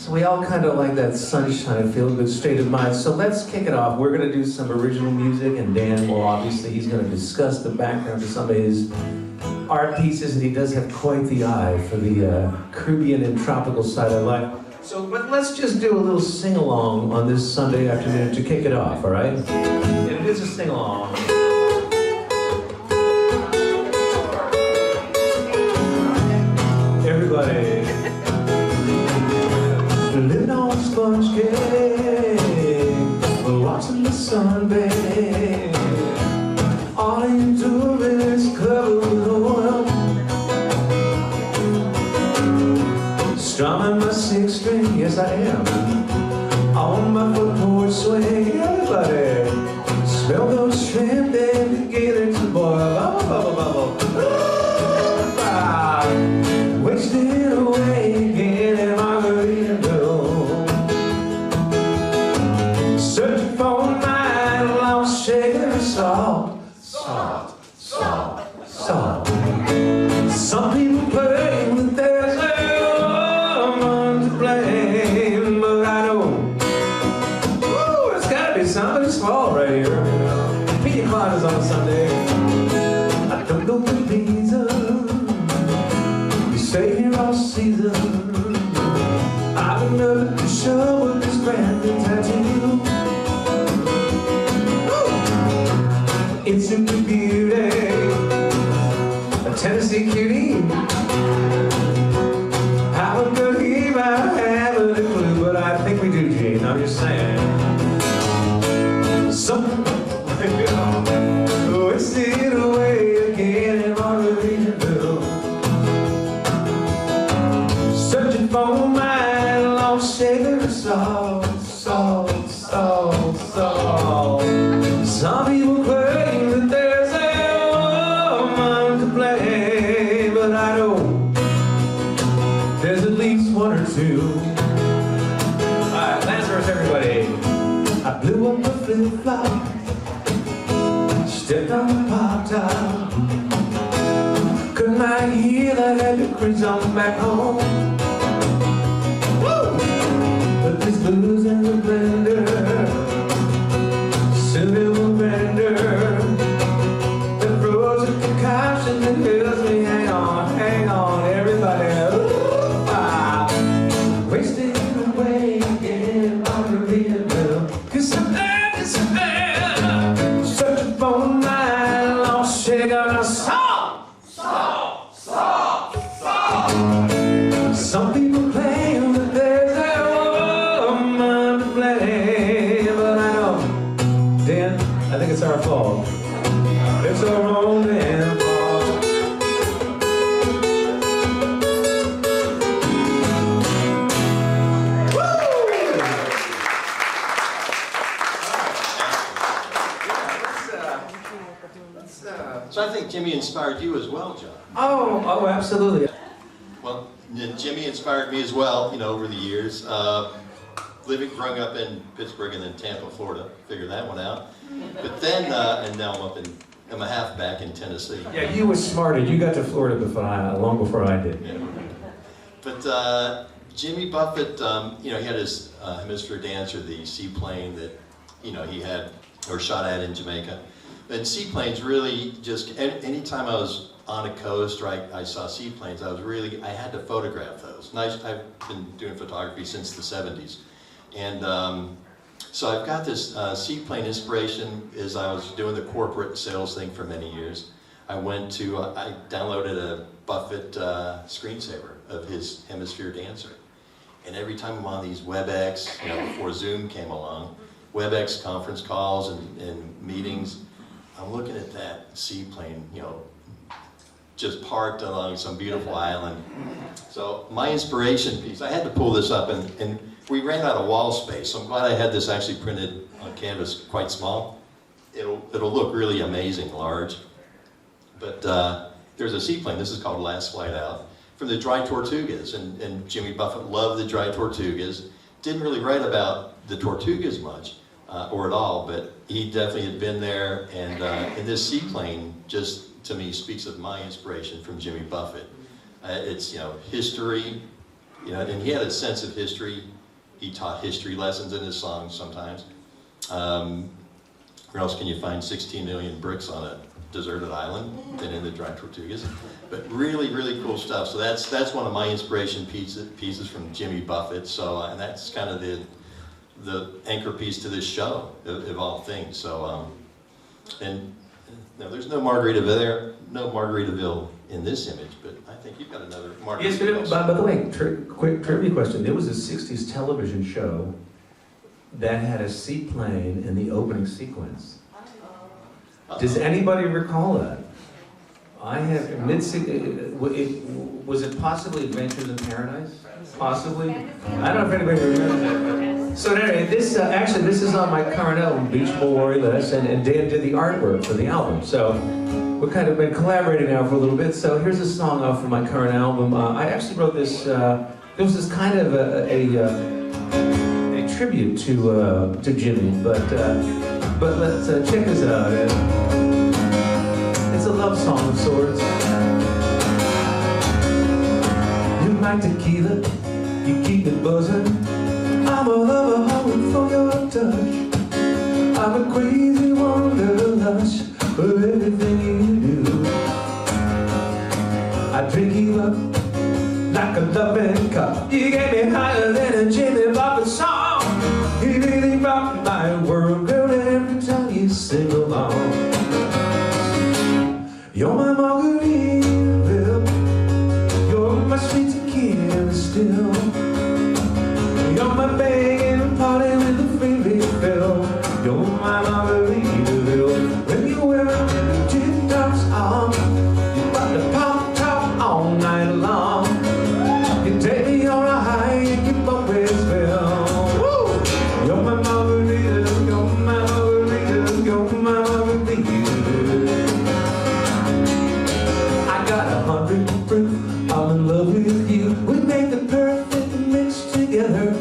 So we all kind of like that sunshine, feel-good state of mind. So let's kick it off. We're going to do some original music, and Dan will obviously, he's going to discuss the background to some of his art pieces, and he does have quite the eye for the Caribbean and tropical side of life. So but let's just do a little sing-along on this Sunday afternoon to kick it off, all right? And it is a sing-along. Everybody. Living on sponge cake, watching the sun bathe. All you do is covered with oil. Strumming my six string, yes I am, on my foot porch swing. Everybody, smell those shrimp, they beginning to boil. Bubble, bubble, bubble. Wasting away again in Margaritaville, searching for my lost shaker of salt, salt, salt, salt. Some people claim that there's a woman to blame, but I know, ooh, it's gotta be somebody's fault right here. Pina coladas on a Sunday. I don't go to pizza. Stay here all season. I've been nervous to show with this brand new tattoo. It's a new beauty, a Tennessee cutie. How could he have a clue? But I think we do, Gene. I'm just saying. Something wasted away again in Margaritaville. For my lost shaker of salt, salt, salt, salt. Some people claim that there's a woman to blame, but I know there's at least one or two. Alright, last verse, everybody. I blew up a flip-flop, stepped on the pop top. Couldn't I hear that heavy crease on back home? But this blues in the blender, silver blender, the frozen concoction that fills me. Hang on, everybody. Ooh, wasting away again in Margaritaville. Cause I'm there, searching for my lost shaker of salt, salt, salt, salt. Some people claim that there's a woman to blame, but I know, Dan, I think it's our fault. It's our own damn fault. Woo! So I think Jimmy inspired you as well, John. Oh, absolutely. Well, Jimmy inspired me as well, you know, over the years. Growing up in Pittsburgh and then Tampa, Florida, figured that one out. But then, and now I'm a half back in Tennessee. Yeah, you were smarter. You got to Florida long before I did. Yeah. But Jimmy Buffett, you know, he had his hemisphere dancer, the seaplane that, you know, he had or shot at in Jamaica. And seaplanes really just, anytime I was on a coast or I saw seaplanes, I had to photograph those. And I've been doing photography since the 70s. And so I've got this seaplane inspiration as I was doing the corporate sales thing for many years. I downloaded a Buffett screensaver of his hemisphere dancer. And every time I'm on these WebEx, you know, before Zoom came along, WebEx conference calls and meetings, I'm looking at that seaplane, you know, just parked along some beautiful island. So my inspiration piece, I had to pull this up, and we ran out of wall space, so I'm glad I had this actually printed on canvas quite small. It'll look really amazing large. But there's a seaplane, this is called Last Flight Out, from the Dry Tortugas, and Jimmy Buffett loved the Dry Tortugas. Didn't really write about the Tortugas much, or at all, but he definitely had been there, and this seaplane just, to me, speaks of my inspiration from Jimmy Buffett. It's, you know, history, You know, and he had a sense of history. He taught history lessons in his songs sometimes. Where else can you find 16 million bricks on a deserted island than in the Dry Tortugas? But really, really cool stuff. So that's one of my inspiration pieces from Jimmy Buffett. So and that's kind of the anchor piece to this show of all things. So and no, there's no Margaritaville in this image, but I think you've got another Margaritaville. Yes, by the way, quick trivia question. There was a 60s television show that had a seaplane in the opening sequence. Does anybody recall that? I have was it possibly Adventures in Paradise? Possibly? I don't know if anybody remembers that. So anyway, this is on my current album, Beach Boy Worry Less, and Dan did the artwork for the album. So we've kind of been collaborating now for a little bit. So here's a song off of my current album. I actually wrote this. It was this kind of a tribute to Jimmy, but let's check this out. It's a love song of sorts. You like tequila, you keep it buzzing. I'm a lover hungry for your touch. I'm a crazy wanderlust for everything you do. I drink you up like a loving cup. You get me higher than a Jimmy Buffett song. You really rock my world, girl, every time you sing along. You're my Margaritaville, you're my sweet tequila still. You're my begging party with a free refill. You're my Margaritaville. When you wear the tip tops on, you got the pop top all night long. You take me on a high and keep up with spell. Woo! You're my Margaritaville, you're my Margaritaville, you're my Margaritaville. I got 100 proof, I'm in love with you. We make the perfect mix together.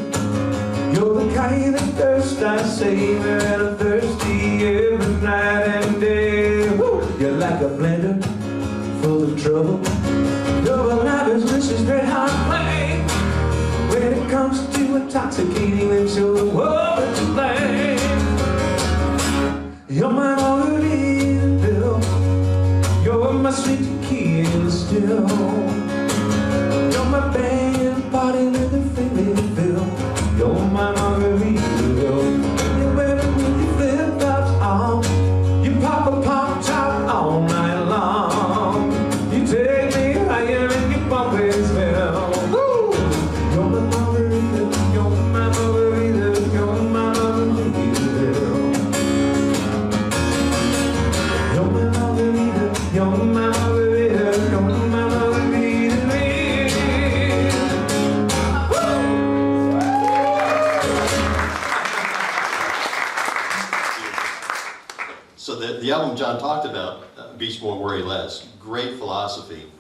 You're the kind of thirst I savor, and I'm thirsty every night and day. Woo! You're like a blender full of trouble. You're a lavish, vicious, red hot flame. When it comes to intoxicating, then show the world what you blame. You're my Margaritaville. You're my sweet tequila still. You're my banging party with a free fill. You're my Margaritaville. You wear it with your flip-flops on. You pop a pop top all night long. You take me higher and you bump it spell. Woo! You're my Margaritaville. You're my Margaritaville. You're my Margaritaville. You're my Margaritaville. You're my Margaritaville. You're my So the album John talked about, Beach Boy Worry Less, great philosophy.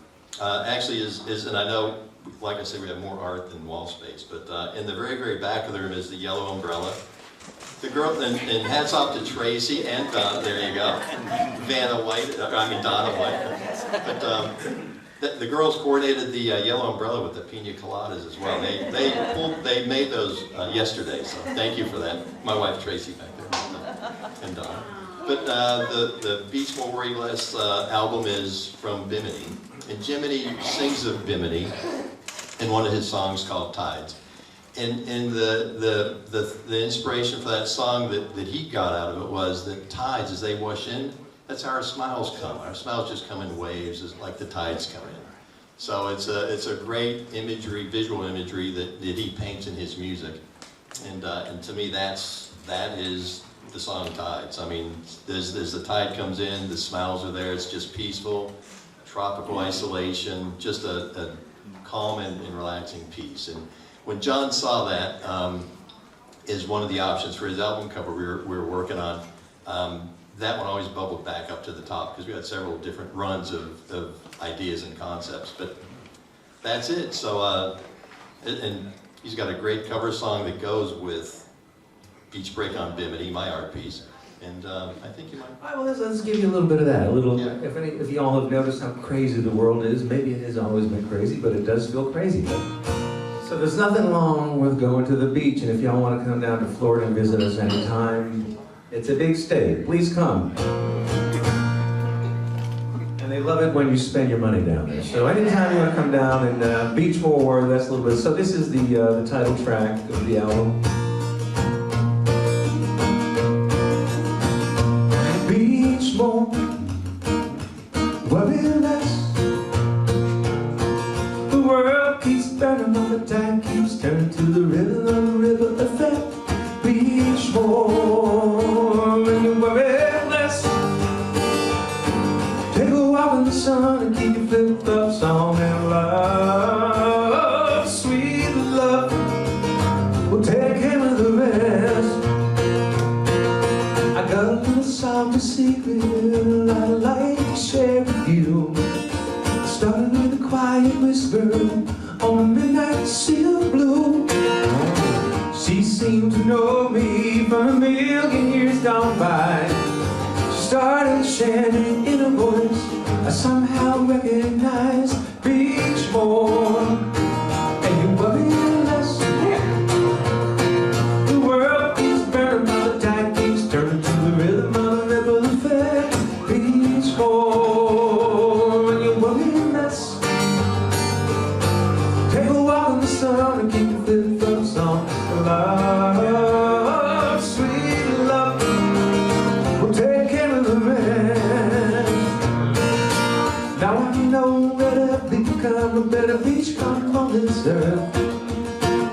Actually is, and I know, like I said, we have more art than wall space, but in the very, very back of the room is the yellow umbrella. The girl, and hats off to Tracy and Donna, there you go. Donna White. But the girls coordinated the yellow umbrella with the pina coladas as well. They made those yesterday, so thank you for that. My wife Tracy back there, and Donna. But the Beach Boy Worry Less album is from Bimini, and Jiminy sings of Bimini in one of his songs called Tides. And the inspiration for that song that he got out of it was that tides, as they wash in, that's how our smiles come. Our smiles just come in waves, just like the tides come in. So it's a great imagery, visual imagery that he paints in his music, and to me that is the song Tides. I mean, as the tide comes in, the smiles are there. It's just peaceful, tropical isolation, just a calm and relaxing peace. And when John saw that as one of the options for his album cover we were working on, that one always bubbled back up to the top because we had several different runs of ideas and concepts. But that's it. So, and he's got a great cover song that goes with Beach Break on Bimini, my art piece. And I think you might. All right, well, let's give you a little bit of that. A little. Yeah. If you all have noticed how crazy the world is, maybe it has always been crazy, but it does feel crazy. So there's nothing wrong with going to the beach, and if y'all want to come down to Florida and visit us anytime, it's a big state. Please come. And they love it when you spend your money down there. So anytime you want to come down and beach more, that's a little bit. So this is the title track of the album. Beach more, worry less. The world keeps burning on the tide keeps turning to the river effect. Beach more, when you worry less. Take a walk in the sun and keep your flip-flops on and love, sweet love, will take care of the rest. I got a little soft secret I'd like to share with you. Started with a quiet whisper on a midnight sea of blue. She seemed to know me from a million years gone by. She started chanting in a voice I somehow recognized. Beach more, and you worry less. The world keeps burning, but the tide keeps turning to the rhythm of the ripple effect. Beach more, and you worry less. Take a walk in the sun and keep your flip-flops on. Love, sweet love, will take care of the rest. Now I know where to become a better beach come on this earth.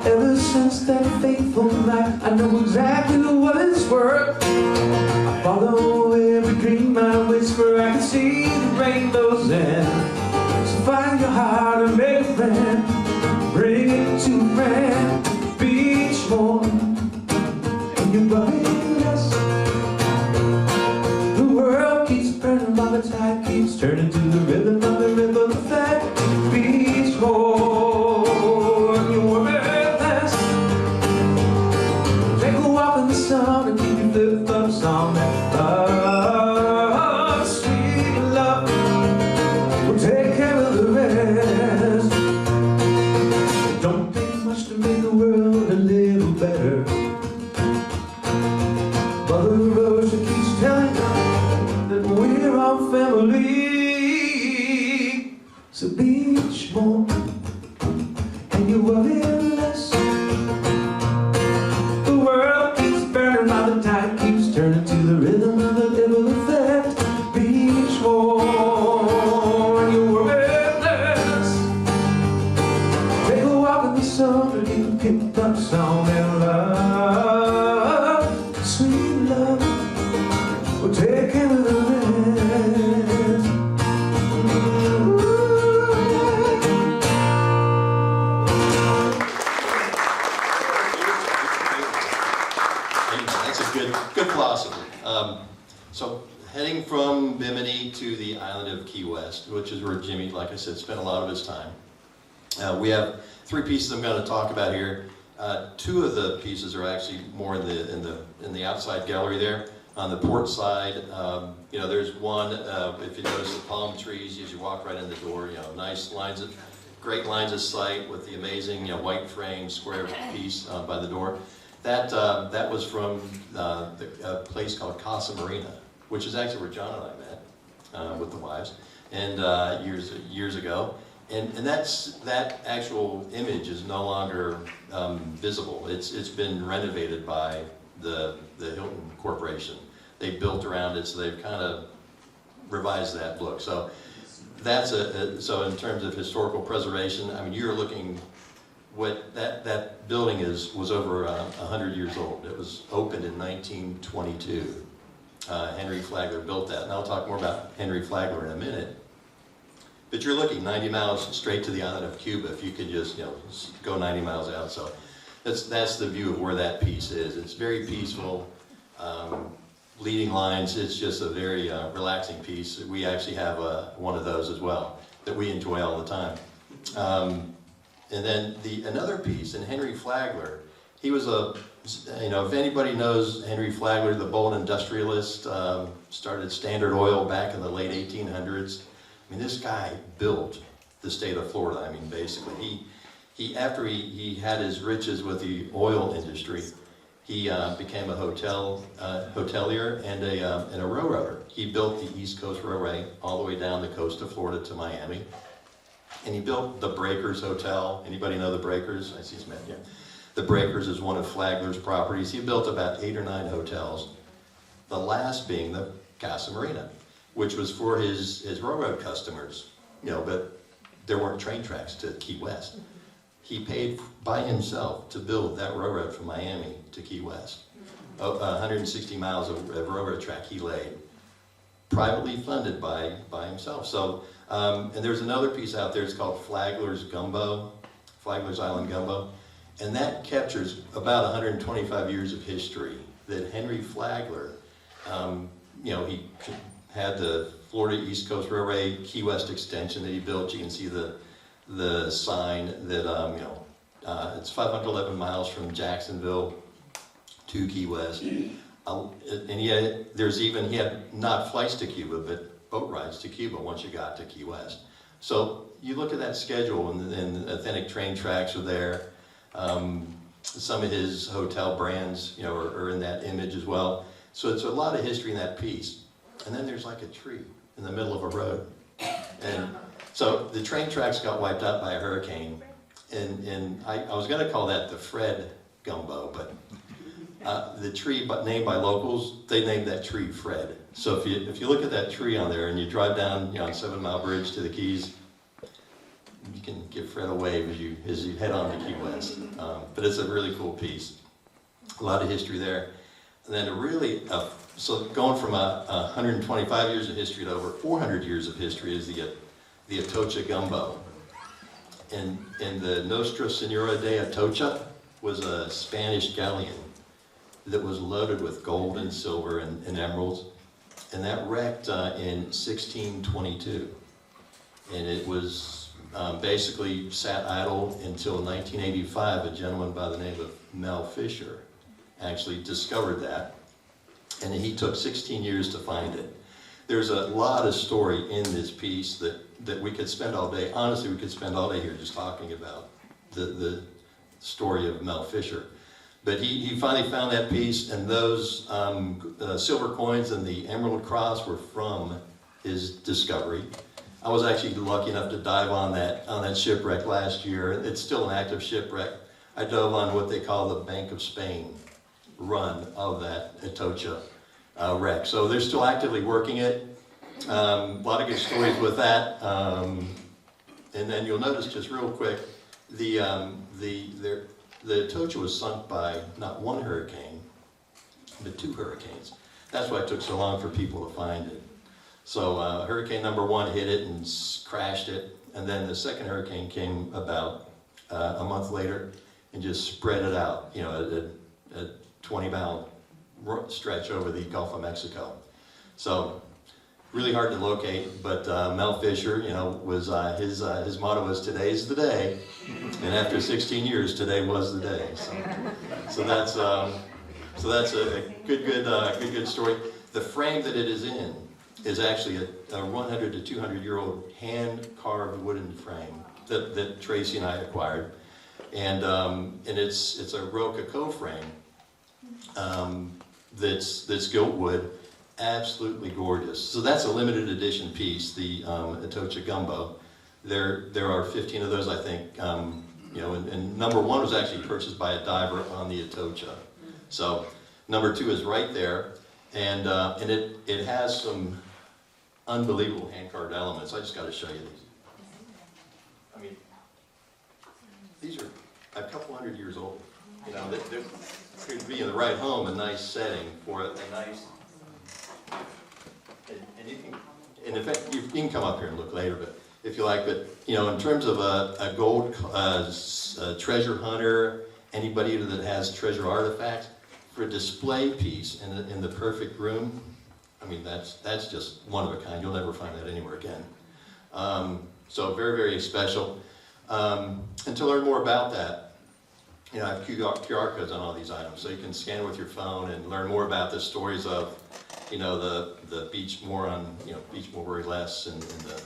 Ever since that fateful night, I know exactly what it's worth. I follow every dream I whisper, I can see the rainbows in. So find your heart and make a friend, bring it to a friend. Beach more, and you worry less. The world keeps burning, but the tide keeps turning to the rhythm of the ripple effect. Beach more, and you worry less. Take a walk in the sun and keep your flip-flops on. Love, sweet love, will take care of the rest. Don't take much to make the world a little better. Mother Russia keeps telling us that we're our family. So beach more, and you worry less. The world keeps burning, while the tide keeps turning to the rhythm of the ripple effect. Beach more, and you worry less. Take a walk in the sun and keep your flip-flops on and love, sweet love, will take care of the rest. That's a good philosophy. So heading from Bimini to the island of Key West, which is where Jimmy, like I said, spent a lot of his time. We have three pieces I'm going to talk about here. Two of the pieces are actually more in the outside gallery there. On the port side, you know, there's one. If you notice the palm trees as you walk right in the door, you know, nice lines of, great lines of sight with the amazing, you know, white frame square piece by the door. That was from a place called Casa Marina, which is actually where John and I met with the wives, and years ago. And that actual image is no longer visible. It's been renovated by the Hilton Corporation. They built around it, so they've kind of revised that look. So that's so in terms of historical preservation, I mean, you're looking. What that building was over 100 years old. It was opened in 1922. Henry Flagler built that, and I'll talk more about Henry Flagler in a minute. But you're looking 90 miles straight to the island of Cuba if you could just, you know, go 90 miles out. So that's the view of where that piece is. It's very peaceful, leading lines. It's just a very relaxing piece. We actually have one of those as well that we enjoy all the time. And then another piece, and Henry Flagler, he was you know, if anybody knows Henry Flagler, the bold industrialist, started Standard Oil back in the late 1800s. I mean, this guy built the state of Florida. I mean, basically, after he had his riches with the oil industry, he became a hotelier and a railroader. He built the East Coast Railway all the way down the coast of Florida to Miami. And he built the Breakers Hotel. Anybody know the Breakers? I see some, yeah. The Breakers is one of Flagler's properties. He built about 8 or 9 hotels. The last being the Casa Marina, which was for his railroad customers, you know, but there weren't train tracks to Key West. He paid by himself to build that railroad from Miami to Key West. 160 miles of railroad track he laid, privately funded by himself. So, and there's another piece out there, it's called Flagler's Gumbo, Flagler's Island Gumbo, and that captures about 125 years of history that Henry Flagler, you know, he had the Florida East Coast Railway Key West extension that he built. You can see the sign that, you know, it's 511 miles from Jacksonville to Key West. And he had not flights to Cuba, but boat rides to Cuba once you got to Key West. So you look at that schedule, and authentic train tracks are there. Some of his hotel brands, you know, are in that image as well. So it's a lot of history in that piece. And then there's like a tree in the middle of a road. And so the train tracks got wiped out by a hurricane. And I was going to call that the Fred Gumbo, but the tree named by locals, they named that tree Fred. So if you look at that tree on there and you drive down, you know, on 7 Mile Bridge to the Keys, you can give Fred a wave as you head on to Key West. But it's a really cool piece. A lot of history there. And then so going from 125 years of history to over 400 years of history is the Atocha Gumbo. And the Nostra Senora de Atocha was a Spanish galleon that was loaded with gold and silver and emeralds. And that wrecked in 1622. And it was basically sat idle until 1985. A gentleman by the name of Mel Fisher actually discovered that. And he took 16 years to find it. There's a lot of story in this piece that we could spend all day. Honestly, we could spend all day here just talking about the story of Mel Fisher. But he finally found that piece, and those silver coins and the Emerald Cross were from his discovery. I was actually lucky enough to dive on that shipwreck last year. It's still an active shipwreck. I dove on what they call the Bank of Spain run of that Atocha wreck. So they're still actively working it. A lot of good stories with that. And then you'll notice just real quick, the Atocha was sunk by not one hurricane, but 2 hurricanes. That's why it took so long for people to find it. So hurricane number 1 hit it and crashed it, and then the second hurricane came about a month later and just spread it out, you know, a 20-mile stretch over the Gulf of Mexico. So really hard to locate, but Mel Fisher, you know, was his motto was "Today's the day," and after 16 years, today was the day. So that's a good story. The frame that it is in is actually a 100 to 200-year-old hand-carved wooden frame that Tracy and I acquired, and it's a Rococo frame that's gilt wood. Absolutely gorgeous. So that's a limited edition piece, the Atocha Gumbo. There are 15 of those, I think. You know, and number 1 was actually purchased by a diver on the Atocha. So number 2 is right there, and it has some unbelievable hand-carved elements. I just got to show you these. I mean, these are a couple hundred years old. You know, they're to be in the right home, a nice setting for a nice. And you can, and in fact, you can come up here and look later, but if you like. But you know, in terms of a gold treasure hunter, anybody that has treasure artifacts, for a display piece in the perfect room, I mean that's just one of a kind. You'll never find that anywhere again. So very, very special. And to learn more about that, you know, I have QR codes on all these items, so you can scan it with your phone and learn more about the stories of, you know, the beach more on, you know, beach more worry less, and the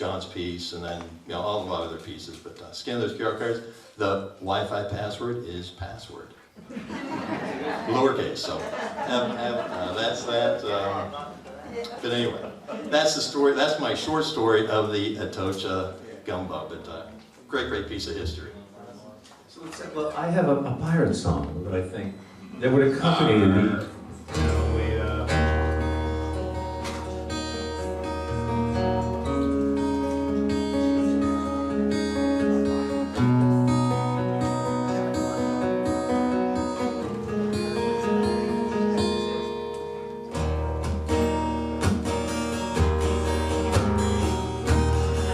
John's piece, and then all the other pieces. But scan those QR cards. The Wi-Fi password is password, lowercase. So that's that. But anyway, that's the story. That's my short story of the Atocha gumbo. But great piece of history. Well, I have a pirate song that I think that would accompany me.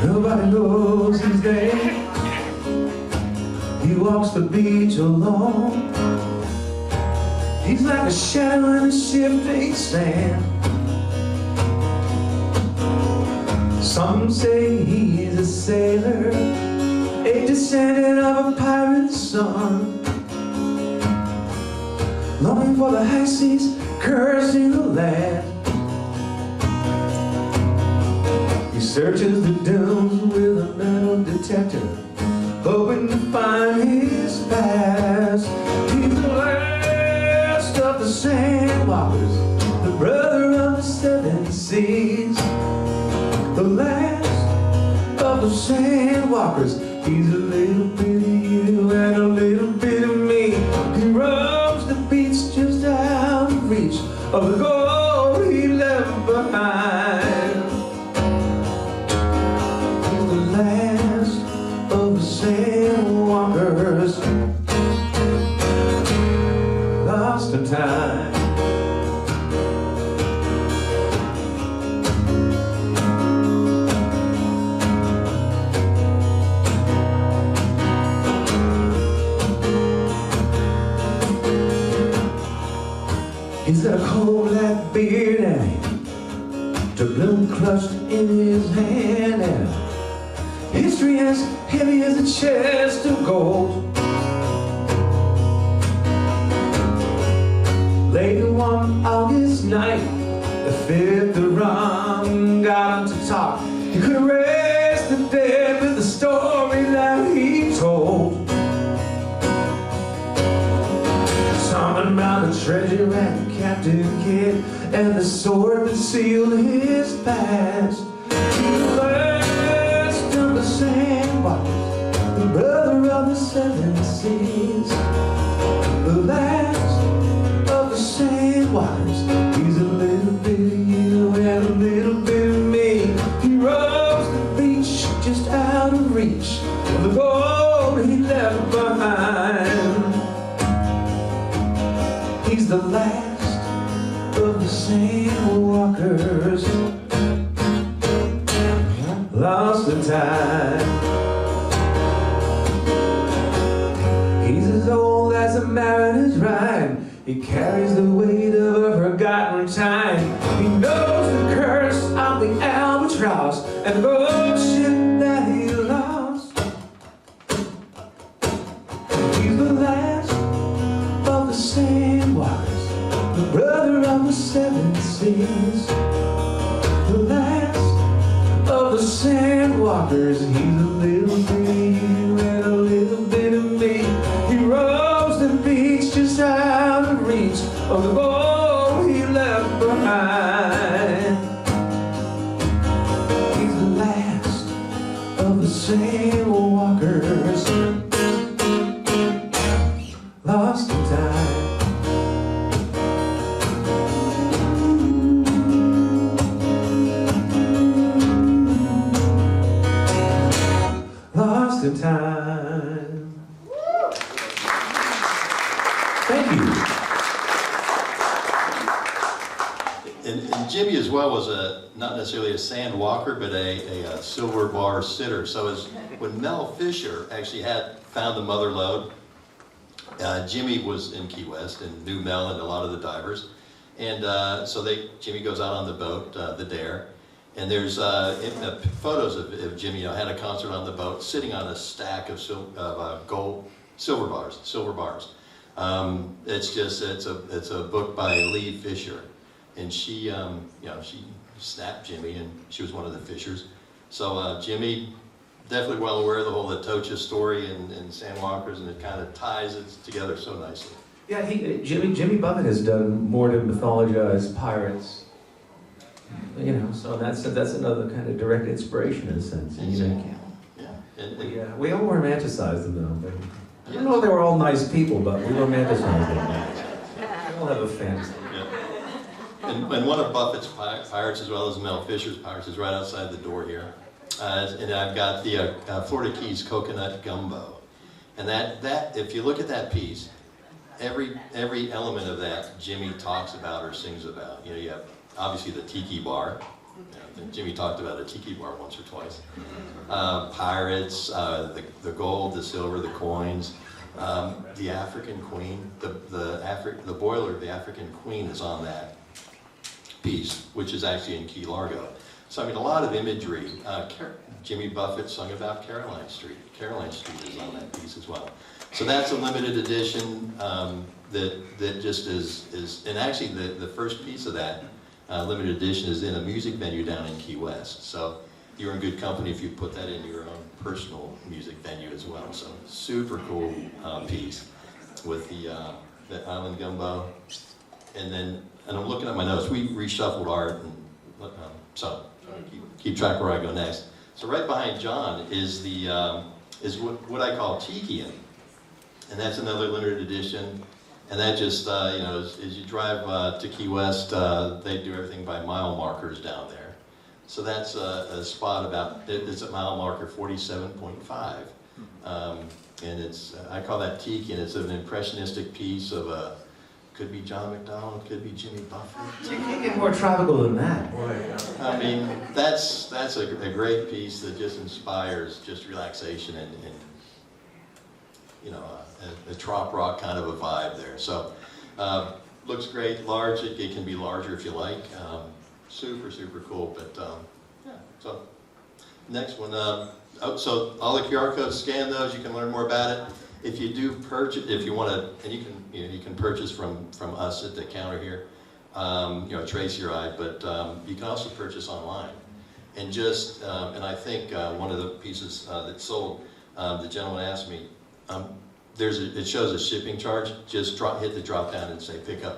Nobody knows his name. He walks the beach alone. He's like a shadow in a shifting sand. Some say he's a sailor, a descendant of a pirate's son, longing for the high seas, cursing the land. He searches the dunes with a metal detector, hoping to find his past. He's the last of the sandwalkers, the brother of the seven seas. The last of the sandwalkers. He's a little bit of you and a little bit of me. He roams the beach just out of reach of the gold he left behind. He's the last of the sandwalkers, lost in time. He's got a coal black beard and doubloon clutched in his hand, and history as heavy as a chest of gold. Late one August night, the fifth of rum got him to talk. He could erase the dead with the story that he told. Something about the treasure and the captive kid and the sword that sealed his past. The last of the sandwalkers, the brother of the seven seas. The last of the sandwalkers. He's a little bit of you and a little bit of me. He roams the beach just out of reach of the gold he left behind. He's the last of the sandwalkers, lost in time. He's as old as a mariner's rhyme. He carries the weight of a forgotten time. He knows the curse of the albatross and the ocean that he lost. He's the last of the sandwalkers, the brother of the seven seas. The last of the sandwalkers. He's a little bit of you and a little bit of me. He roams the beach just out of reach of the gold he left behind. He's the last of the sandwalkers, lost in time. Lost in time. Thank you. And Jimmy as well was not necessarily a sand walker, but a silver bar sitter. So when Mel Fisher actually found the mother lode, Jimmy was in Key West and knew Mel and a lot of the divers. And so Jimmy goes out on the boat, the Dare, and there's photos of Jimmy had a concert on the boat, sitting on a stack of silver bars. It's a book by Lee Fisher, and she snapped Jimmy, and she was one of the Fishers. So Jimmy, definitely well aware of the whole Atocha story and San Walkers, and it kind of ties it together so nicely. Yeah, Jimmy Buffett has done more to mythologize pirates. You know, so that's another kind of direct inspiration in a sense. Exactly. Yeah. We all romanticize them though. But I don't know if they were all nice people, but we romanticize them. We all have a fantasy. Yeah. And one of Buffett's pirates, as well as Mel Fisher's pirates, is right outside the door here. And I've got the Florida Keys coconut gumbo. And that if you look at that piece, every element of that Jimmy talks about or sings about. You know, you have obviously the tiki bar. I think Jimmy talked about a tiki bar once or twice. Pirates, the gold, the silver, the coins, the African queen, the boiler of the African queen is on that piece, which is actually in Key Largo. So I mean, a lot of imagery. Jimmy Buffett sung about Caroline Street. Caroline Street is on that piece as well. So that's a limited edition that just is, and actually the first piece of that limited edition is in a music venue down in Key West. So you're in good company if you put that in your own personal music venue as well. So super cool piece with the Island Gumbo. And I'm looking at my notes. We reshuffled art, and so keep track where I go next. So right behind John is what I call Tikian, and that's another limited edition. And that just, you know, as you drive to Key West, they do everything by mile markers down there. So that's a spot it's at mile marker 47.5. And I call that Tiki, and it's an impressionistic piece of could be John McDonald, could be Jimmy Buffett. You can't get more tropical than that. Boy. I mean, that's a great piece that just inspires just relaxation and you know, a trop rock kind of a vibe there. So, looks great, large. It can be larger if you like. Super, super cool. But yeah. So, next one. So all the QR codes, scan those. You can learn more about it. If you do purchase, if you want to, and you can purchase from us at the counter here. You know, Tracy or I. But you can also purchase online. And just, and I think one of the pieces that sold, the gentleman asked me. It shows a shipping charge. Just hit the drop down and say pick up.